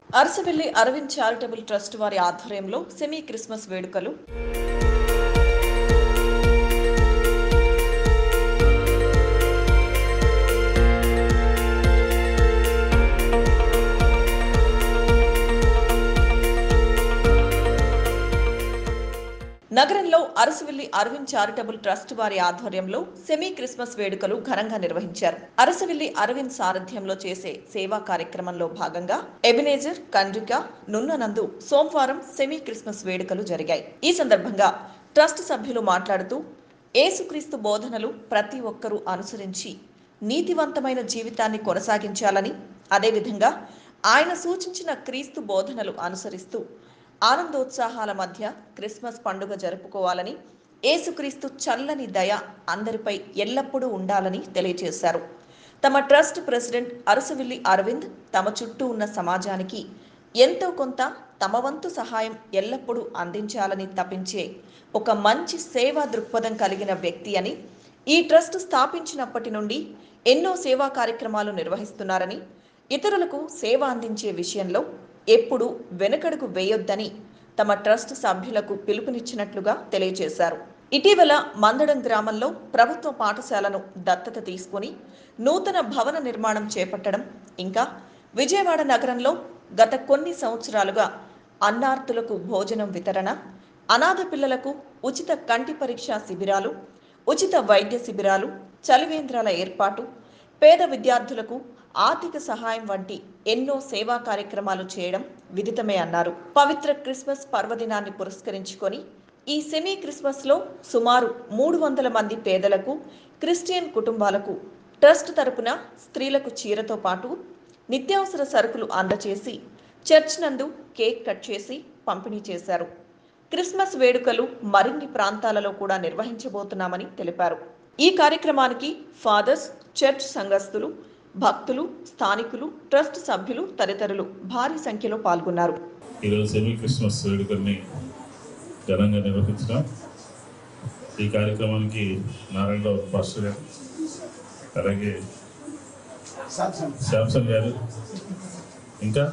Arasavalli Arvind charitable trust వారి ఆధ్వర్యంలో semi Christmas వేడుకలు నగరంలో అరసవెల్లి అరవింద్ చారిటబుల్ ట్రస్ట్ వారి ఆధ్వర్యంలో సెమీ క్రిస్మస్ వేడుకలు ఘనంగా నిర్వహించారు. అరసవెల్లి అరవింద్ సారథ్యంలో చేసే సేవా కార్యక్రమంలో భాగంగా ఎబినేజర్, కండ్రిక, నున్ననందు సోమవారం సెమీ క్రిస్మస్ వేడుకలు జరిగాయి. ఈ సందర్భంగా ట్రస్ట్ సభ్యులు మాట్లాడుతూ యేసుక్రీస్తు బోధనలు ప్రతి ఒక్కరూ అనుసరించి నీతివంతమైన జీవితాన్ని కొనసాగించాలని, అదేవిధంగా ఆయన సూచించిన క్రీస్తు బోధనలు అనుసరిస్తూ ఆనందోత్సాహాల మధ్య క్రిస్మస్ పండుగ జరుపుకోవాలని, యేసుక్రీస్తు చల్లని దయ అందరిపై ఎల్లప్పుడూ ఉండాలని తెలియజేశారు. తమ ట్రస్ట్ ప్రెసిడెంట్ అరసవెల్లి అరవింద్ తమ చుట్టూ ఉన్న సమాజానికి ఎంతో కొంత తమ వంతు సహాయం ఎల్లప్పుడూ అందించాలని తపించే ఒక మంచి సేవా దృక్పథం కలిగిన వ్యక్తి అని, ఈ ట్రస్ట్ స్థాపించినప్పటి నుండి ఎన్నో సేవా కార్యక్రమాలు నిర్వహిస్తున్నారని, ఇతరులకు సేవ అందించే విషయంలో ఎప్పుడు వెనుకడుగు వేయొద్దని తమ ట్రస్ట్ సభ్యులకు పిలుపునిచ్చినట్లుగా తెలియజేశారు. ఇటీవల మందడం గ్రామంలో ప్రభుత్వ పాఠశాలను దత్తత తీసుకుని నూతన భవన నిర్మాణం చేపట్టడం, ఇంకా విజయవాడ నగరంలో గత కొన్ని సంవత్సరాలుగా అన్నార్తులకు భోజనం వితరణ, అనాథ పిల్లలకు ఉచిత కంటి పరీక్ష శిబిరాలు, ఉచిత వైద్య శిబిరాలు, చలివేంద్రాల ఏర్పాటు, పేద విద్యార్థులకు ఆర్థిక సహాయం వంటి ఎన్నో సేవా కార్యక్రమాలు చేయడం విదితమే అన్నారు. పవిత్ర క్రిస్మస్ పర్వదినాన్ని పురస్కరించుకొని ఈ సెమీ క్రిస్మస్ లో సుమారు 300 మంది పేదలకు, క్రిస్టియన్ కుటుంబాలకు ట్రస్ట్ తరపున స్త్రీలకు చీరతో పాటు నిత్యావసర సరుకులు అందజేసి చర్చ్ నందు కేక్ కట్ చేసి పంపిణీ చేశారు. క్రిస్మస్ వేడుకలు మరిన్ని ప్రాంతాలలో కూడా నిర్వహించబోతున్నామని తెలిపారు. ఈ కార్యక్రమానికి ఫాదర్స్, చర్చ్ సంఘస్థులు, భక్తులు, స్థానికులు, ట్రస్ట్ సభ్యులు తదితరులు భారీ సంఖ్యలో పాల్గొన్నారు. ఈరోజు సెమీ క్రిస్మస్ వేడుకల్ని ఘనంగా నిర్వహించడం. ఈ కార్యక్రమానికి నారాయణరావు పాస్టర్ గారు, అలాగే శాంసన్ గారు, ఇంకా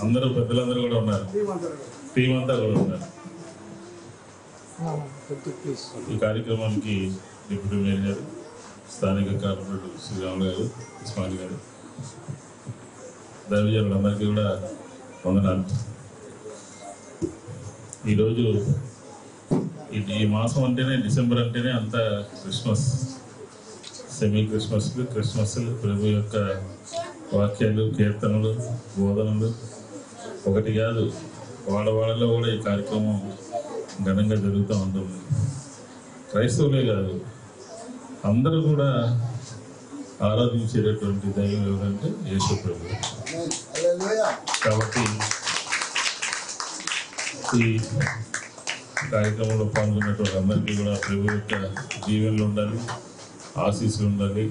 అందరూ పెద్దలందరూ కూడా ఉన్నారు, టీం అంతా కూడా ఉన్నారు. ఈ కార్యక్రమానికి డిప్యూటీ మేయర్ గారు, స్థానిక కార్పొరేటర్ శ్రీరాములు గారు, ఇస్మాయిల్ గారు, దైవజనులందరికీ కూడా వందనాలు. ఈరోజు ఈ మాసం అంటేనే, డిసెంబర్ అంటేనే అంత క్రిస్మస్, సెమీ క్రిస్మస్ ప్రభు యొక్క వాక్యాలు, కీర్తనలు, బోధనలు ఒకటి కాదు, వాళ్ళలో కూడా ఈ కార్యక్రమం ఘనంగా జరుగుతూ ఉంటుంది. క్రైస్తవులే కాదు, అందరూ కూడా ఆరాధించేటటువంటి దైవం ఎవరంటే యేసు ప్రభు. కాబట్టి ఈ కార్యక్రమంలో పాల్గొన్నటువంటి అందరికీ కూడా ప్రభు యొక్క దీవెనలు ఉండాలి, ఆశీస్సులు ఉండాలి,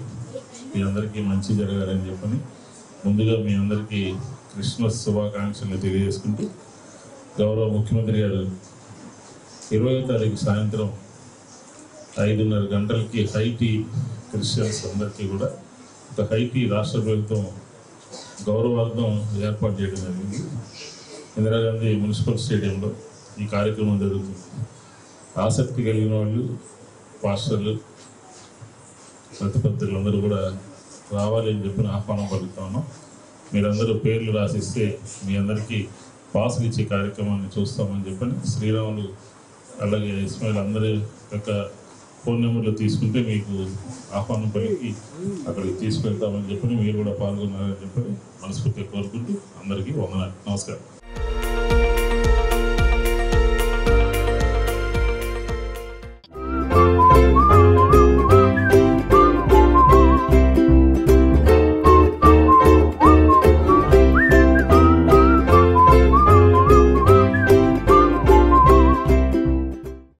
మీ అందరికీ మంచి జరగాలని చెప్పని ముందుగా మీ అందరికీ క్రిస్మస్ శుభాకాంక్షలు తెలియజేసుకుంటూ, గౌరవ ముఖ్యమంత్రి గారు 20వ తారీఖు సాయంత్రం 5:30 గంటలకి హైటీ క్రిస్టియన్స్ అందరికీ కూడా ఒక హైటీ రాష్ట్ర ప్రభుత్వం గౌరవార్థం ఏర్పాటు చేయడం జరిగింది. ఇందిరాగాంధీ మున్సిపల్ స్టేడియంలో ఈ కార్యక్రమం జరుగుతుంది. ఆసక్తి కలిగిన వాళ్ళు, పాస్టర్లు, ప్రతిపత్తులు అందరూ కూడా రావాలి అని చెప్పిన ఆహ్వానం పలుకుతా ఉన్నాం. మీరందరూ పేర్లు రాసిస్తే మీ అందరికీ పాసులు ఇచ్చే కార్యక్రమాన్ని చూస్తామని చెప్పని శ్రీరాములు అలాగే ఇస్మాయిల్ అందరి యొక్క ఫోన్ నెంబర్లు తీసుకుంటే మీకు ఆహ్వానం పలికి అక్కడికి తీసుకెళ్తామని చెప్పని మీరు కూడా పాల్గొన్నారని చెప్పని మనస్ఫూర్తిగా కోరుకుంటూ అందరికీ వందనాలు. నమస్కారం.